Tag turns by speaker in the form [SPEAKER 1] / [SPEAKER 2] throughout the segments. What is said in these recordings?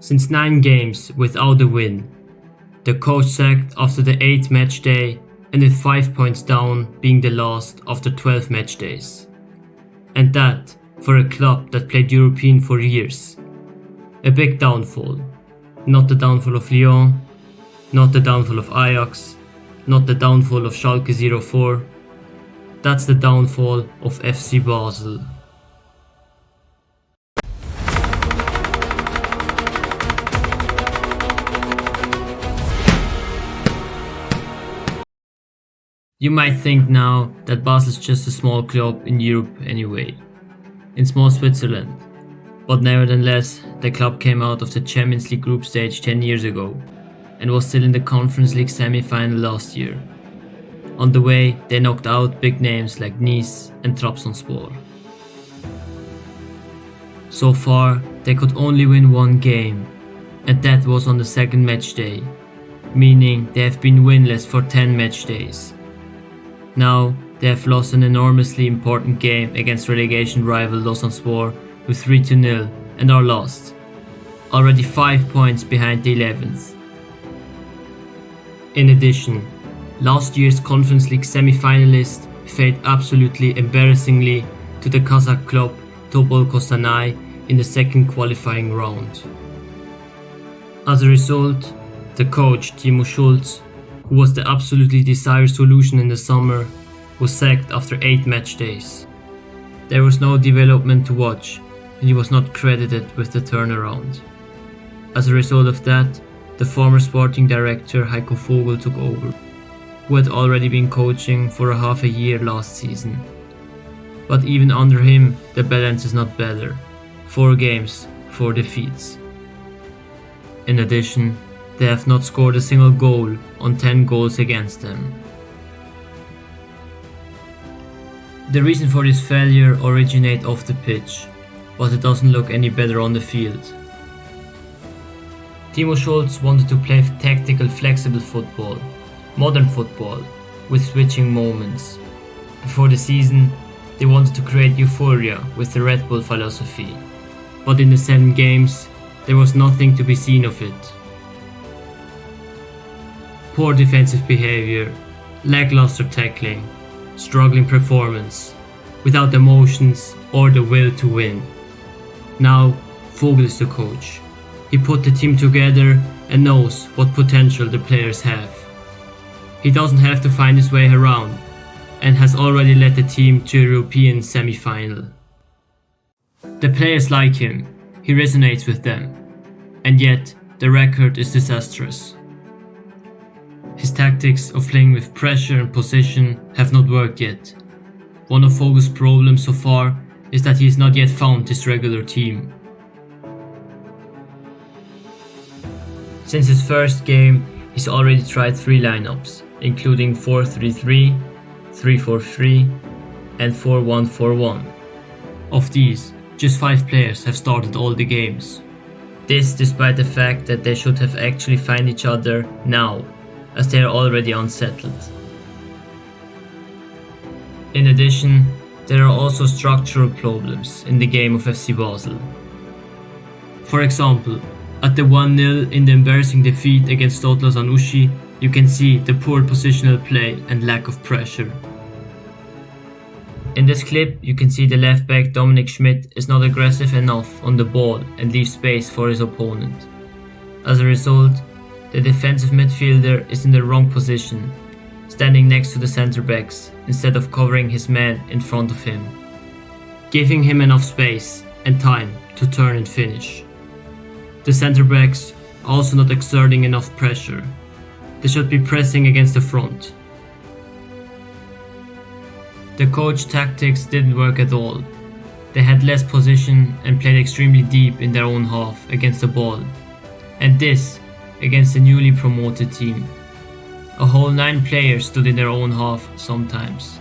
[SPEAKER 1] Since 9 games without a win. The coach sacked after the 8th match day and with 5 points down being the last after 12 match days. And that for a club that played European for years. A big downfall. Not the downfall of Lyon, not the downfall of Ajax, not the downfall of Schalke 04. That's the downfall of FC Basel. You might think now that Basel is just a small club in Europe anyway, in small Switzerland, but nevertheless the club came out of the Champions League group stage 10 years ago and was still in the Conference League semi-final last year. On the way they knocked out big names like Nice and Trabzonspor. So far they could only win 1 game, and that was on the 2nd match day, meaning they have been winless for 10 match days. Now they have lost an enormously important game against relegation rival Lausanne-Sport with 3-0 and are lost, already 5 points behind the 11th. In addition, last year's Conference League semi-finalist failed absolutely embarrassingly to the Kazakh club Topol Kostanay in the 2nd qualifying round. As a result, the coach Timo Schulz, who was the absolutely desired solution in the summer, was sacked after 8 match days. There was no development to watch, and he was not credited with the turnaround. As a result of that, the former sporting director Heiko Vogel took over, who had already been coaching for a half a year last season. But even under him, the balance is not better. 4 games, 4 defeats. In addition, they have not scored a single goal on 10 goals against them. The reason for this failure originates off the pitch, but it doesn't look any better on the field. Timo Schulz wanted to play tactical, flexible football, modern football, with switching moments. Before the season, they wanted to create euphoria with the Red Bull philosophy, but in the 7 games, there was nothing to be seen of it. Poor defensive behavior, lackluster tackling, struggling performance, without emotions or the will to win. Now, Vogel is the coach. He put the team together and knows what potential the players have. He doesn't have to find his way around and has already led the team to a European semi-final. The players like him, he resonates with them, and yet the record is disastrous. His tactics of playing with pressure and position have not worked yet. One of Vogel's problems so far is that he has not yet found his regular team. Since his first game, he's already tried 3 lineups, including 4-3-3, 3-4-3 and 4-1-4-1. Of these, just 5 players have started all the games. This despite the fact that they should have actually found each other now, as they are already unsettled. In addition, there are also structural problems in the game of FC Basel. For example, at the 1-0 in the embarrassing defeat against Stotla Zanushi, you can see the poor positional play and lack of pressure. In this clip, you can see the left back Dominik Schmidt is not aggressive enough on the ball and leaves space for his opponent. As a result, the defensive midfielder is in the wrong position, standing next to the centre backs instead of covering his man in front of him, giving him enough space and time to turn and finish. The centre backs are also not exerting enough pressure. They should be pressing against the front. The coach tactics didn't work at all. They had less position and played extremely deep in their own half against the ball, and this against the newly promoted team. A whole 9 players stood in their own half sometimes,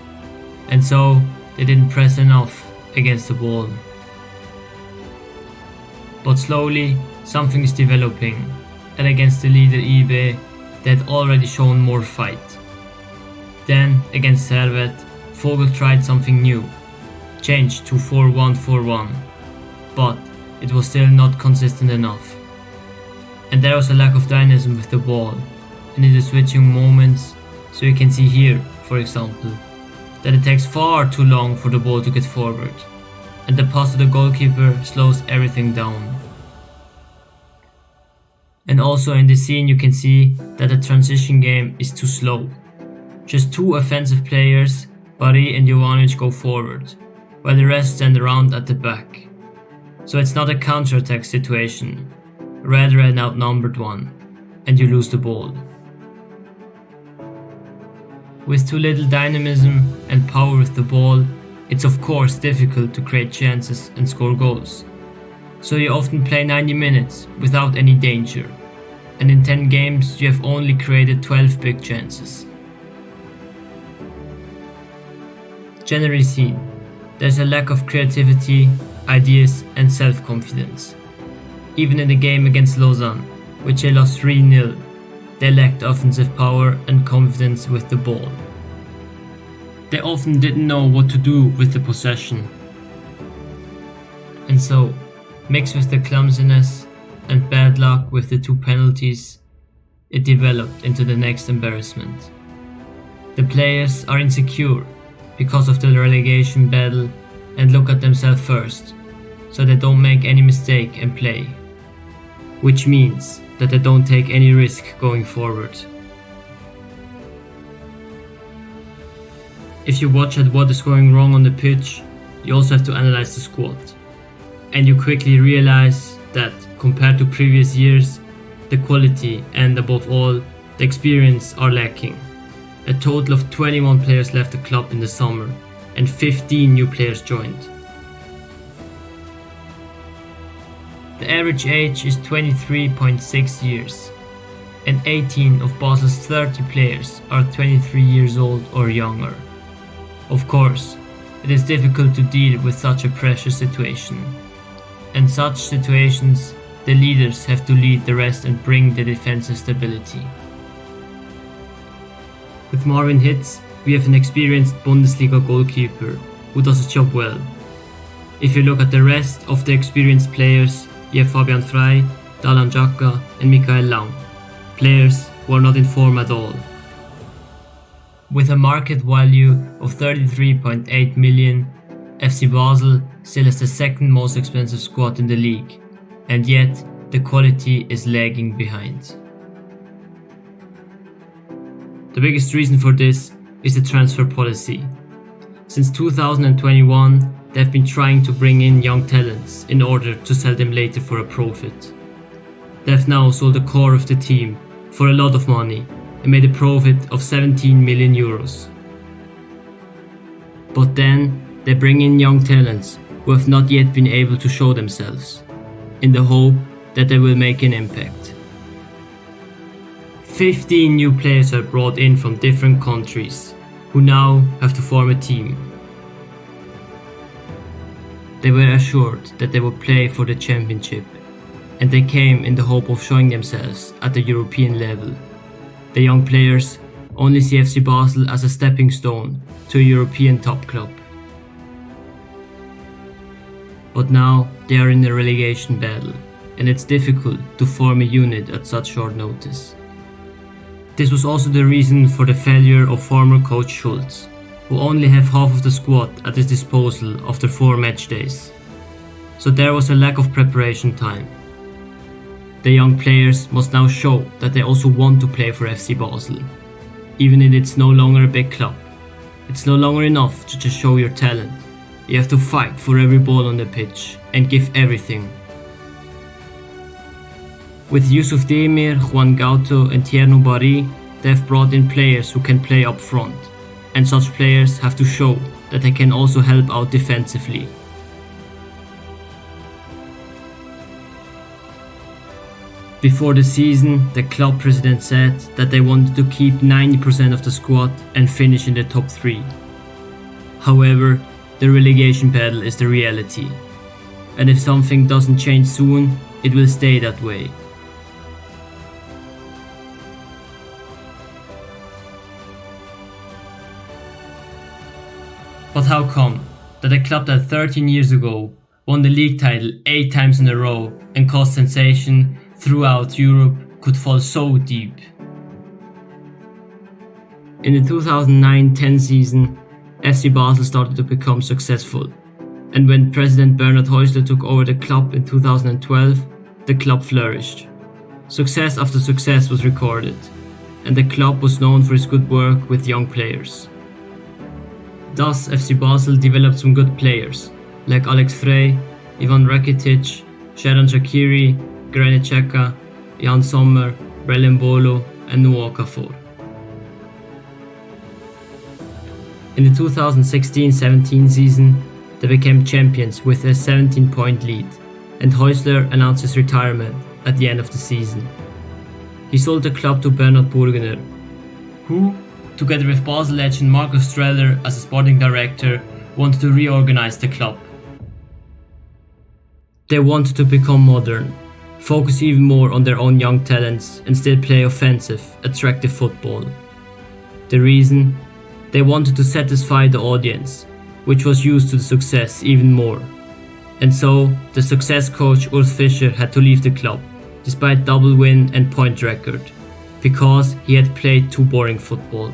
[SPEAKER 1] and so they didn't press enough against the ball. But slowly something is developing, and against the leader IB they had already shown more fight. Then against Servet, Vogel tried something new, changed to 4-1-4-1, but it was still not consistent enough. and there was a lack of dynamism with the ball and in the switching moments. So you can see here, for example, that it takes far too long for the ball to get forward, and the pass to the goalkeeper slows everything down. And also in this scene you can see that the transition game is too slow. Just two offensive players, Bari and Jovanovic, go forward, while the rest stand around at the back. So it's not a counter-attack situation, rather an outnumbered one, and you lose the ball. With too little dynamism and power with the ball, it's of course difficult to create chances and score goals. So you often play 90 minutes without any danger, and in 10 games you have only created 12 big chances. Generally seen, there's a lack of creativity, ideas and self-confidence. Even in the game against Lausanne, which they lost 3-0, they lacked offensive power and confidence with the ball. They often didn't know what to do with the possession. And so, mixed with the clumsiness and bad luck with the 2 penalties, it developed into the next embarrassment. The players are insecure because of the relegation battle and look at themselves first, so they don't make any mistake and play, which means that they don't take any risk going forward. If you watch at what is going wrong on the pitch, you also have to analyze the squad. And you quickly realize that compared to previous years, the quality and above all, the experience are lacking. A total of 21 players left the club in the summer and 15 new players joined. The average age is 23.6 years, and 18 of Basel's 30 players are 23 years old or younger. Of course, it is difficult to deal with such a pressure situation. In such situations, the leaders have to lead the rest and bring the defensive stability. With Marvin Hitz, we have an experienced Bundesliga goalkeeper who does his job well. If you look at the rest of the experienced players, you have Fabian Frey, Dalan Jaka and Michael Lang, players who are not in form at all. With a market value of 33.8 million, FC Basel still has the second most expensive squad in the league, and yet the quality is lagging behind. The biggest reason for this is the transfer policy. Since 2021, they have been trying to bring in young talents in order to sell them later for a profit. They have now sold the core of the team for a lot of money and made a profit of 17 million euros. But then they bring in young talents who have not yet been able to show themselves, in the hope that they will make an impact. 15 new players are brought in from different countries, who now have to form a team. They were assured that they would play for the championship, and they came in the hope of showing themselves at the European level. The young players only see FC Basel as a stepping stone to a European top club. But now they are in a relegation battle, and it's difficult to form a unit at such short notice. This was also the reason for the failure of former coach Schulz, who only have half of the squad at his disposal after 4 match days. So there was a lack of preparation time. The young players must now show that they also want to play for FC Basel, even if it's no longer a big club. It's no longer enough to just show your talent. You have to fight for every ball on the pitch and give everything. With Yusuf Demir, Juan Gauto and Tierno Bari, they have brought in players who can play up front, and such players have to show that they can also help out defensively. Before the season, the club president said that they wanted to keep 90% of the squad and finish in the top 3. However, the relegation battle is the reality, and if something doesn't change soon, it will stay that way. But how come that a club that 13 years ago won the league title 8 times in a row and caused sensation throughout Europe could fall so deep. In the 2009-10 season, FC Basel started to become successful, and when President Bernhard Häusler took over the club in 2012, the club flourished. Success after success was recorded, and the club was known for its good work with young players. Thus, FC Basel developed some good players, like Alex Frey, Ivan Rakitic, Sharon Shaqiri, Granit Xhaka, Jan Sommer, Brelin Bolo, and Noah Okafor. In the 2016-17 season, they became champions with a 17-point lead, and Häusler announced his retirement at the end of the season. He sold the club to Bernhard Burgener, who, together with Basel legend Markus Streller as a sporting director, wanted to reorganize the club. They wanted to become modern, focus even more on their own young talents, and still play offensive, attractive football. The reason? They wanted to satisfy the audience, which was used to the success even more. And so, the success coach Urs Fischer had to leave the club, despite double win and point record, because he had played too boring football.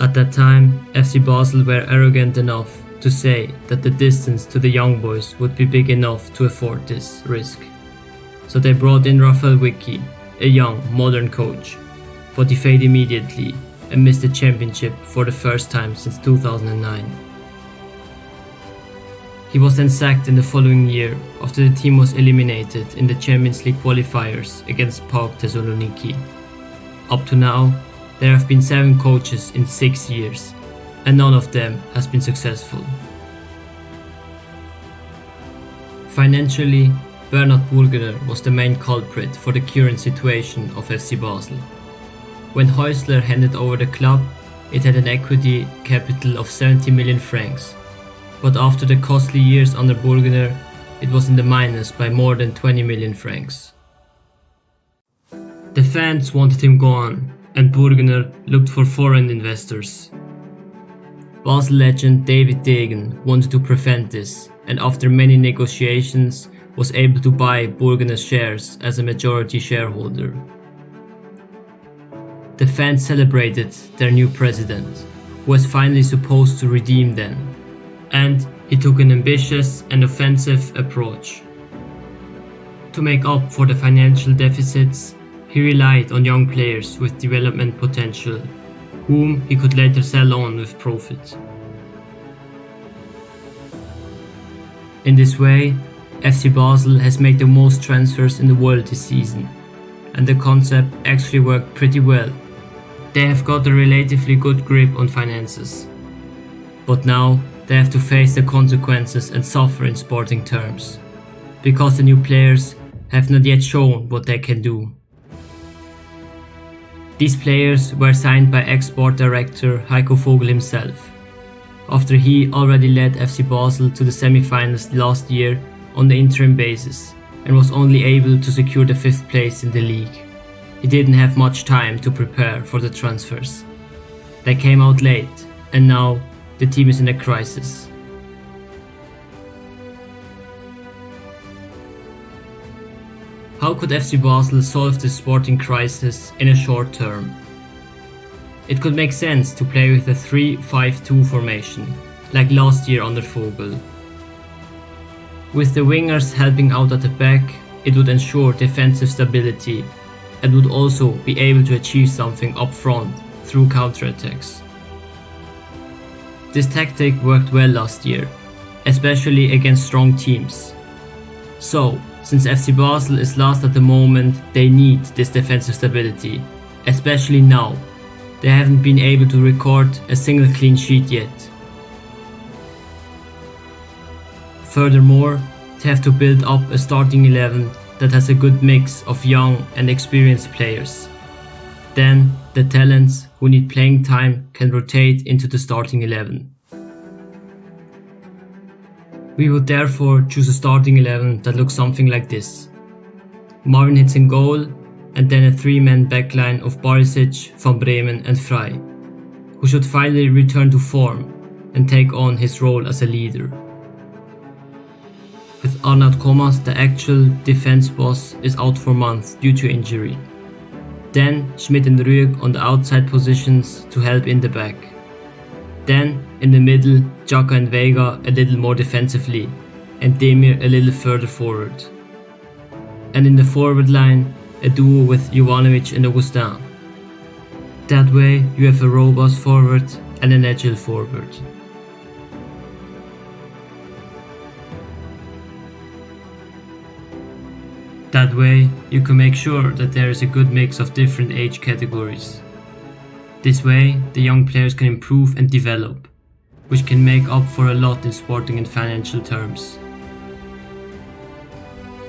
[SPEAKER 1] At that time, FC Basel were arrogant enough to say that the distance to the young boys would be big enough to afford this risk. So they brought in Rafael Wicki, a young, modern coach, but he failed immediately and missed the championship for the first time since 2009. He was then sacked in the following year after the team was eliminated in the Champions League qualifiers against PAOK Thessaloniki. Up to now, there have been 7 coaches in 6 years, and none of them has been successful. Financially, Bernhard Burgener was the main culprit for the current situation of FC Basel. When Häusler handed over the club, it had an equity capital of 70 million francs. But after the costly years under Burgener, it was in the minus by more than 20 million francs. The fans wanted him gone, and Burgener looked for foreign investors. Basel legend David Degen wanted to prevent this, and after many negotiations was able to buy Burgener's shares as a majority shareholder. The fans celebrated their new president, who was finally supposed to redeem them, and he took an ambitious and offensive approach. To make up for the financial deficits, he relied on young players with development potential, whom he could later sell on with profit. In this way, FC Basel has made the most transfers in the world this season, and the concept actually worked pretty well. They have got a relatively good grip on finances. But now they have to face the consequences and suffer in sporting terms, because the new players have not yet shown what they can do. These players were signed by ex-sport director Heiko Vogel himself, after he already led FC Basel to the semi-finals last year on the interim basis and was only able to secure the 5th place in the league. He didn't have much time to prepare for the transfers. They came out late, and now the team is in a crisis. How could FC Basel solve this sporting crisis in a short term? It could make sense to play with a 3-5-2 formation, like last year under Vogel. With the wingers helping out at the back, it would ensure defensive stability and would also be able to achieve something up front through counterattacks. This tactic worked well last year, especially against strong teams. So, since FC Basel is last at the moment, they need this defensive stability, especially now. They haven't been able to record a single clean sheet yet. Furthermore, they have to build up a starting 11 that has a good mix of young and experienced players. Then, the talents who need playing time can rotate into the starting 11. We would therefore choose a starting 11 that looks something like this. Marvin Hitz in goal, and then a 3-man backline of Barisic, Van Bremen and Frey, who should finally return to form and take on his role as a leader. With Arnaud Comas, the actual defense boss, is out for months due to injury. Then Schmidt and Rüegg on the outside positions to help in the back. Then in the middle, Xhaka and Vega a little more defensively and Demir a little further forward. And in the forward line, a duo with Jovanovic and Augustin. That way you have a robust forward and an agile forward. That way you can make sure that there is a good mix of different age categories. This way the young players can improve and develop, which can make up for a lot in sporting and financial terms.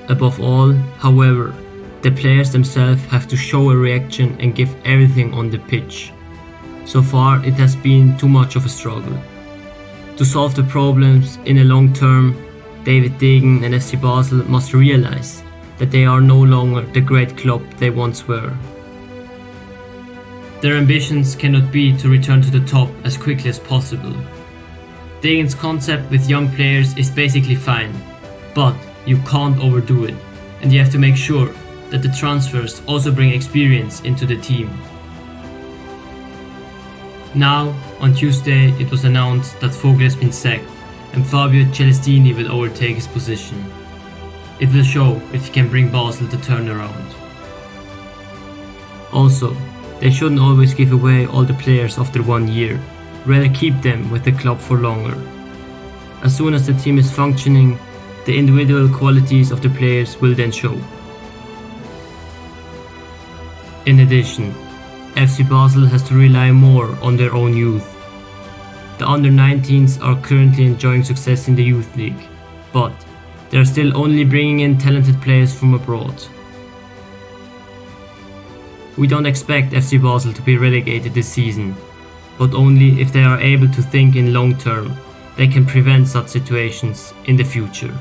[SPEAKER 1] Above all, however, the players themselves have to show a reaction and give everything on the pitch. So far it has been too much of a struggle. To solve the problems in a long term, David Degen and FC Basel must realize that they are no longer the great club they once were. Their ambitions cannot be to return to the top as quickly as possible. Degen's concept with young players is basically fine, but you can't overdo it, and you have to make sure that the transfers also bring experience into the team. Now, on Tuesday, it was announced that Vogel has been sacked and Fabio Celestini will overtake his position. It will show if he can bring Basel to turn around. Also, they shouldn't always give away all the players after 1 year, rather keep them with the club for longer. As soon as the team is functioning, the individual qualities of the players will then show. In addition, FC Basel has to rely more on their own youth. The under-19s are currently enjoying success in the youth league, but they are still only bringing in talented players from abroad. We don't expect FC Basel to be relegated this season, but only if they are able to think in long term, they can prevent such situations in the future.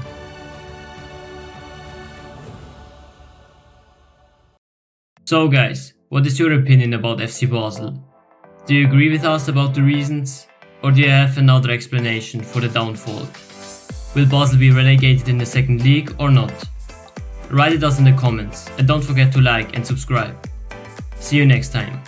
[SPEAKER 1] So guys, what is your opinion about FC Basel? Do you agree with us about the reasons? Or do you have another explanation for the downfall? Will Basel be relegated in the second league or not? Write it us in the comments and don't forget to like and subscribe. See you next time.